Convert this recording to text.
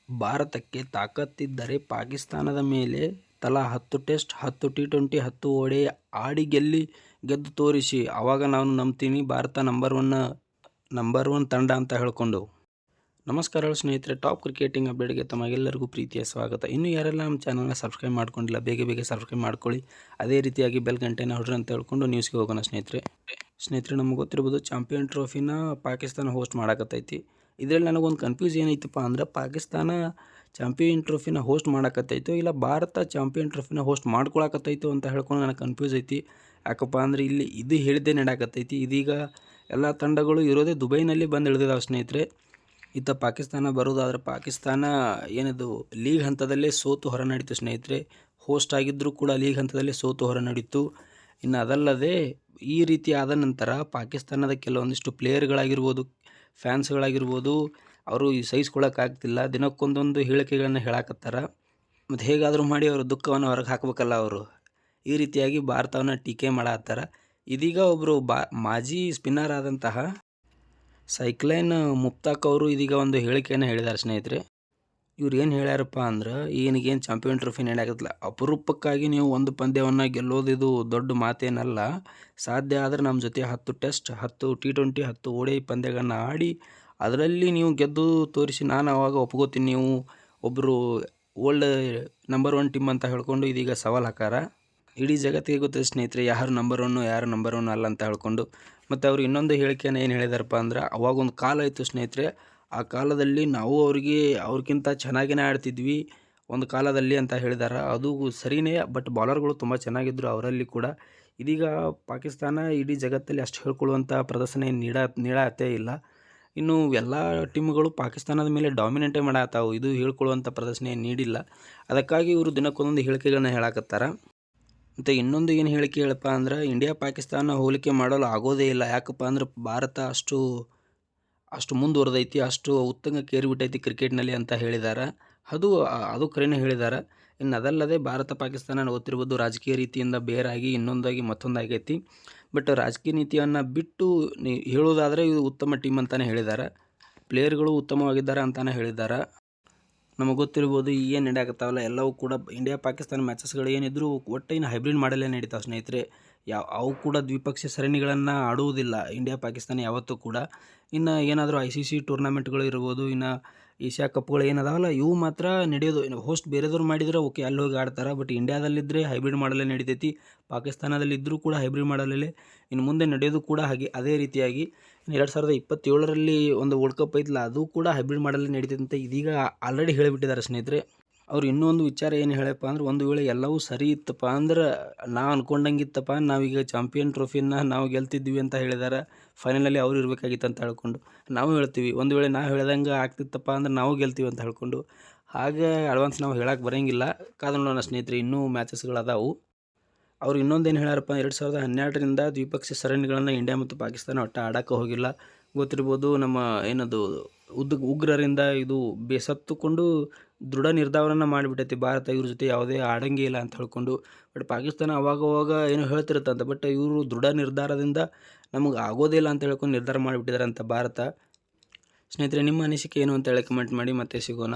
ಭಾರತಕ್ಕೆ ತಾಕತ್ತಿದ್ದರೆ ಪಾಕಿಸ್ತಾನದ ಮೇಲೆ ತಲಾ 10 ಟೆಸ್ಟ್, 10 ಟಿ20, 10 ODI ಆಡಿ ಗೆದ್ದು ತೋರಿಸಿ, ಆವಾಗ ನಾನು ನಂಬ್ತೀನಿ ಭಾರತ ನಂಬರ್ ಒನ್ ತಂಡ ಅಂತ ಹೇಳ್ಕೊಂಡು. ನಮಸ್ಕಾರ ಸ್ನೇಹಿತರೆ, ಟಾಪ್ ಕ್ರಿಕೆಟಿಂಗ್ ಅಪ್ಡೇಟ್ಗೆ ತಮಗೆಲ್ಲರಿಗೂ ಪ್ರೀತಿಯ ಸ್ವಾಗತ. ಇನ್ನು ಯಾರೆಲ್ಲ ನಮ್ಮ ಚಾನಲ್ನ ಸಬ್ಸ್ಕ್ರೈಬ್ ಮಾಡ್ಕೊಂಡಿಲ್ಲ, ಬೇಗ ಸಬ್ಸ್ಕ್ರೈಬ್ ಮಾಡ್ಕೊಳ್ಳಿ. ಅದೇ ರೀತಿಯಾಗಿ ಬೆಲ್ ಗಂಟೆನ ಹೊಡ್ರಿ ಅಂತ ಹೇಳ್ಕೊಂಡು ನ್ಯೂಸ್ಗೆ ಹೋಗೋಣ ಸ್ನೇಹಿತರೆ. ನಮಗೆ ಗೊತ್ತಿರ್ಬೋದು, ಚಾಂಪಿಯನ್ ಟ್ರೋಫಿನ ಪಾಕಿಸ್ತಾನ ಹೋಸ್ಟ್ ಮಾಡಕತ್ತೈತಿ. ಇದರಲ್ಲಿ ನನಗೊಂದು ಕನ್ಫ್ಯೂಸ್ ಏನೈತಪ್ಪ ಅಂದ್ರೆ, ಪಾಕಿಸ್ತಾನ ಚಾಂಪಿಯನ್ ಟ್ರೋಫಿನ ಹೋಸ್ಟ್ ಮಾಡಕತ್ತೈತೋ ಇಲ್ಲ ಭಾರತ ಚಾಂಪಿಯನ್ ಟ್ರೋಫಿನ ಹೋಸ್ಟ್ ಮಾಡ್ಕೊಳಕತ್ತೈತೋ ಅಂತ ಹೇಳ್ಕೊಂಡು ನನಗೆ ಕನ್ಫ್ಯೂಸ್ ಐತಿ. ಯಾಕಪ್ಪ ಅಂದ್ರೆ ಇಲ್ಲಿ ಇದು ಹೇಳಿದ್ದೇ ನಡಕತ್ತೈತಿ. ಇದೀಗ ಎಲ್ಲ ತಂಡಗಳು ಇರೋದೇ ದುಬೈನಲ್ಲಿ ಬಂದು ಇಳಿದಿದ್ದಾವೆ ಸ್ನೇಹಿತರೆ. ಇತ್ತ ಪಾಕಿಸ್ತಾನ ಬರೋದಾದ್ರೆ, ಪಾಕಿಸ್ತಾನ ಏನಿದು ಲೀಗ್ ಹಂತದಲ್ಲೇ ಸೋತು ಹೊರ ನಡೀತು ಸ್ನೇಹಿತರೆ. ಹೋಸ್ಟ್ ಆಗಿದ್ದರೂ ಕೂಡ ಲೀಗ್ ಹಂತದಲ್ಲೇ ಸೋತು ಹೊರ ನಡೀತು. ಇನ್ನು ಅದಲ್ಲದೆ ಈ ರೀತಿ ಆದ ನಂತರ ಪಾಕಿಸ್ತಾನದ ಕೆಲವೊಂದಿಷ್ಟು ಪ್ಲೇಯರ್ಗಳಾಗಿರ್ಬೋದು, ಫ್ಯಾನ್ಸ್ಗಳಾಗಿರ್ಬೋದು, ಅವರು ಸಹಿಸ್ಕೊಳ್ಳೋಕ್ಕಾಗ್ತಿಲ್ಲ. ದಿನಕ್ಕೊಂದೊಂದು ಹೇಳಿಕೆಗಳನ್ನು ಹೇಳಕತ್ತಾರ. ಮತ್ತು ಹೇಗಾದರೂ ಮಾಡಿ ಅವರು ದುಃಖವನ್ನು ಹೊರಗೆ ಹಾಕಬೇಕಲ್ಲ ಅವರು. ಈ ರೀತಿಯಾಗಿ ಭಾರತವನ್ನು ಟೀಕೆ ಮಾಡತ್ತಾರ. ಇದೀಗ ಒಬ್ಬರು ಮಾಜಿ ಸ್ಪಿನ್ನರ್ ಆದಂತಹ ಸೈಕ್ಲೈನ್ ಮುಫ್ತಾಕ್ ಅವರು ಇದೀಗ ಒಂದು ಹೇಳಿಕೆಯನ್ನು ಹೇಳಿದ್ದಾರೆ ಸ್ನೇಹಿತರೆ. ಇವ್ರು ಏನು ಹೇಳ್ಯಾರಪ್ಪ ಅಂದ್ರೆ, ಈಗೇನು ಚಾಂಪಿಯನ್ ಟ್ರೋಫಿ ನಡೆಯಕತ್ತಲ್ಲ, ಅಪರೂಪಕ್ಕಾಗಿ ನೀವು ಒಂದು ಪಂದ್ಯವನ್ನು ಗೆಲ್ಲೋದಿದು ದೊಡ್ಡ ಮಾತೇನಲ್ಲ. ಸಾಧ್ಯ ಆದರೆ ನಮ್ಮ ಜೊತೆ 10 ಟೆಸ್ಟ್, 10 ಟಿ20, 10 ODI ಪಂದ್ಯಗಳನ್ನ ಆಡಿ ಅದರಲ್ಲಿ ನೀವು ಗೆದ್ದು ತೋರಿಸಿ, ನಾನು ಆವಾಗ ಒಪ್ಕೋತೀನಿ ನೀವು ಒಬ್ಬರು ಓಲ್ಡ್ ನಂಬರ್ 1 ಟೀಮ್ ಅಂತ ಹೇಳ್ಕೊಂಡು ಇದೀಗ ಸವಾಲು ಹಾಕಾರ. ಇಡೀ ಜಗತ್ತಿಗೆ ಗೊತ್ತಿದೆ ಸ್ನೇಹಿತರೆ, ಯಾರು ನಂಬರ್ 1 ಯಾರು ನಂಬರ್ 1 ಅಲ್ಲ ಅಂತ ಹೇಳ್ಕೊಂಡು. ಮತ್ತು ಅವರು ಇನ್ನೊಂದು ಹೇಳಿಕೆಯನ್ನು ಏನು ಹೇಳಿದಾರಪ್ಪ ಅಂದ್ರೆ, ಅವಾಗೊಂದು ಕಾಲ ಇತ್ತು ಸ್ನೇಹಿತರೆ, ಆ ಕಾಲದಲ್ಲಿ ನಾವು ಅವ್ರಿಗಿಂತ ಚೆನ್ನಾಗಿನೇ ಆಡ್ತಿದ್ವಿ ಒಂದು ಕಾಲದಲ್ಲಿ ಅಂತ ಹೇಳಿದ್ದಾರೆ. ಅದು ಸರಿಯೇ, ಬಟ್ ಬೌಲರ್ಗಳು ತುಂಬ ಚೆನ್ನಾಗಿದ್ದರು ಅವರಲ್ಲಿ ಕೂಡ. ಇದೀಗ ಪಾಕಿಸ್ತಾನ ಇಡೀ ಜಗತ್ತಲ್ಲಿ ಅಷ್ಟು ಹೇಳ್ಕೊಳ್ಳುವಂಥ ಪ್ರದರ್ಶನ ನೀಡತ್ತೇ ಇಲ್ಲ. ಇನ್ನು ಎಲ್ಲ ಟೀಮ್ಗಳು ಪಾಕಿಸ್ತಾನದ ಮೇಲೆ ಡಾಮಿನೇಟೇ ಮಾಡತ್ತಾವು, ಇದು ಹೇಳ್ಕೊಳ್ಳುವಂಥ ಪ್ರದರ್ಶನ ನೀಡಿಲ್ಲ. ಅದಕ್ಕಾಗಿ ಇವರು ದಿನಕ್ಕೊಂದೊಂದು ಹೇಳಿಕೆಗಳನ್ನ ಹೇಳಕತ್ತಾರ. ಮತ್ತು ಇನ್ನೊಂದು ಏನು ಹೇಳಿಕೆ ಹೇಳಪ್ಪ ಅಂದ್ರೆ, ಇಂಡಿಯಾ ಪಾಕಿಸ್ತಾನ ಹೋಲಿಕೆ ಮಾಡಲು ಆಗೋದೇ ಇಲ್ಲ. ಯಾಕಪ್ಪ ಅಂದ್ರೆ ಭಾರತ ಅಷ್ಟು ಮುಂದುವರೆದೈತಿ, ಅಷ್ಟು ಉತ್ತುಂಗಕ್ಕೆ ಏರಿಬಿಟ್ಟೈತಿ ಕ್ರಿಕೆಟ್ನಲ್ಲಿ ಅಂತ ಹೇಳಿದ್ದಾರೆ. ಅದು ಕರೆನೇ ಹೇಳಿದ್ದಾರೆ. ಇನ್ನು ಅದಲ್ಲದೆ ಭಾರತ ಪಾಕಿಸ್ತಾನ ಗೊತ್ತಿರ್ಬೋದು, ರಾಜಕೀಯ ರೀತಿಯಿಂದ ಬೇರಾಗಿ ಇನ್ನೊಂದಾಗಿ ಮತ್ತೊಂದಾಗೈತಿ. ಬಟ್ ರಾಜಕೀಯ ನೀತಿಯನ್ನು ಬಿಟ್ಟು ಹೇಳೋದಾದರೆ ಇದು ಉತ್ತಮ ಟೀಮ್ ಅಂತಲೇ ಹೇಳಿದ್ದಾರೆ. ಪ್ಲೇಯರ್ಗಳು ಉತ್ತಮವಾಗಿದ್ದಾರೆ ಅಂತಲೇ ಹೇಳಿದ್ದಾರೆ. ನಮಗೆ ಗೊತ್ತಿರ್ಬೋದು, ಏನು ನಡೆಯಕತ್ತಾವಲ್ಲ ಎಲ್ಲವೂ ಕೂಡ ಇಂಡಿಯಾ ಪಾಕಿಸ್ತಾನ ಮ್ಯಾಚಸ್ಗಳು ಏನಿದ್ರು ಒಟ್ಟಿನ ಹೈಬ್ರಿಡ್ ಮಾಡಲೇ ನಡೀತಾವೆ ಸ್ನೇಹಿತರೆ. ಅವು ಕೂಡ ದ್ವಿಪಕ್ಷೀಯ ಸರಣಿಗಳನ್ನು ಆಡುವುದಿಲ್ಲ ಇಂಡಿಯಾ ಪಾಕಿಸ್ತಾನ ಯಾವತ್ತೂ ಕೂಡ. ಇನ್ನು ಏನಾದರೂ ICC ಟೂರ್ನಮೆಂಟ್ಗಳು ಇರ್ಬೋದು, ಇನ್ನು ಏಷ್ಯಾ ಕಪ್ಗಳು ಏನದಾವಲ್ಲ ಇವು ಮಾತ್ರ ನಡೆಯೋದು. ಹೋಸ್ಟ್ ಬೇರೆದವ್ರು ಮಾಡಿದರೆ ಓಕೆ, ಅಲ್ಲಿ ಹೋಗಿ ಆಡ್ತಾರೆ. ಬಟ್ ಇಂಡಿಯಾದಲ್ಲಿದ್ದರೆ ಹೈಬ್ರಿಡ್ ಮಾಡಲೇ ನಡೀತೈತಿ, ಪಾಕಿಸ್ತಾನದಲ್ಲಿದ್ದರೂ ಕೂಡ ಹೈಬ್ರಿಡ್ ಮಾಡಲೇ ಇನ್ನು ಮುಂದೆ ನಡೆಯೋದು ಕೂಡ ಅದೇ ರೀತಿಯಾಗಿ 2027ರಲ್ಲಿ ಒಂದು ವರ್ಲ್ಡ್ ಕಪ್ ಐತಲ್ಲ, ಅದು ಕೂಡ ಹೈಬ್ರಿಡ್ ಮಾಡಲೇ ನಡೀತೈತೆ ಅಂತ ಇದೀಗ ಆಲ್ರೆಡಿ ಹೇಳಿಬಿಟ್ಟಿದ್ದಾರೆ ಸ್ನೇಹಿತರೆ. ಅವ್ರು ಇನ್ನೂ ಒಂದು ವಿಚಾರ ಏನು ಹೇಳಪ್ಪ ಅಂದ್ರೆ, ಒಂದು ವೇಳೆ ಎಲ್ಲವೂ ಸರಿ ಇತ್ತಪ್ಪ ಅಂದ್ರೆ, ನಾವು ಅಂದ್ಕೊಂಡಂಗಿತ್ತಪ್ಪ ನಾವೀಗ ಚಾಂಪಿಯನ್ ಟ್ರೋಫಿನ ನಾವು ಗೆಲ್ತಿದ್ವಿ ಅಂತ ಹೇಳಿದ್ದಾರೆ. ಫೈನಲಲ್ಲಿ ಅವ್ರು ಇರಬೇಕಾಗಿತ್ತು ಅಂತ ಹೇಳ್ಕೊಂಡು ನಾವು ಹೇಳ್ತೀವಿ. ಒಂದು ವೇಳೆ ನಾವು ಹೇಳ್ದಂಗೆ ಆಗ್ತಿತ್ತಪ್ಪ ಅಂದ್ರೆ ನಾವು ಗೆಲ್ತೀವಿ ಅಂತ ಹೇಳ್ಕೊಂಡು. ಹಾಗೆ ಅಡ್ವಾನ್ಸ್ ನಾವು ಹೇಳಕ್ಕೆ ಬರೋಂಗಿಲ್ಲ, ಕಾದು ನೋಡೋಣ ಸ್ನೇಹಿತರೆ, ಇನ್ನೂ ಮ್ಯಾಚಸ್ಗಳದಾವು. ಅವ್ರು ಇನ್ನೊಂದೇನು ಹೇಳ್ಯಾರಪ್ಪ, 2012ರಿಂದ ದ್ವಿಪಕ್ಷೀಯ ಸರಣಿಗಳನ್ನು ಇಂಡಿಯಾ ಮತ್ತು ಪಾಕಿಸ್ತಾನ ಒಟ್ಟು ಆಡೋಕ್ಕೆ ಹೋಗಿಲ್ಲ. ಗೊತ್ತಿರ್ಬೋದು, ನಮ್ಮ ಏನದು ಉಗ್ರರಿಂದ ಇದು ಬೇಸತ್ತುಕೊಂಡು ದೃಢ ನಿರ್ಧಾರವನ್ನು ಮಾಡಿಬಿಟ್ಟೈತಿ ಭಾರತ, ಇವ್ರ ಜೊತೆ ಯಾವುದೇ ಆಡಂಗೇ ಇಲ್ಲ ಅಂತ ಹೇಳ್ಕೊಂಡು. ಬಟ್ ಪಾಕಿಸ್ತಾನ ಅವಾಗವಾಗ ಏನೋ ಹೇಳ್ತಿರುತ್ತಂತ, ಬಟ್ ಇವರು ದೃಢ ನಿರ್ಧಾರದಿಂದ ನಮಗೆ ಆಗೋದೇ ಇಲ್ಲ ಅಂತ ಹೇಳ್ಕೊಂಡು ನಿರ್ಧಾರ ಮಾಡಿಬಿಟ್ಟಿದ್ದಾರೆ ಅಂತ ಭಾರತ. ಸ್ನೇಹಿತರೆ, ನಿಮ್ಮ ಅನಿಸಿಕೆ ಏನು ಅಂತ ಹೇಳಿ ಕಮೆಂಟ್ ಮಾಡಿ. ಮತ್ತೆ ಸಿಗೋಣ.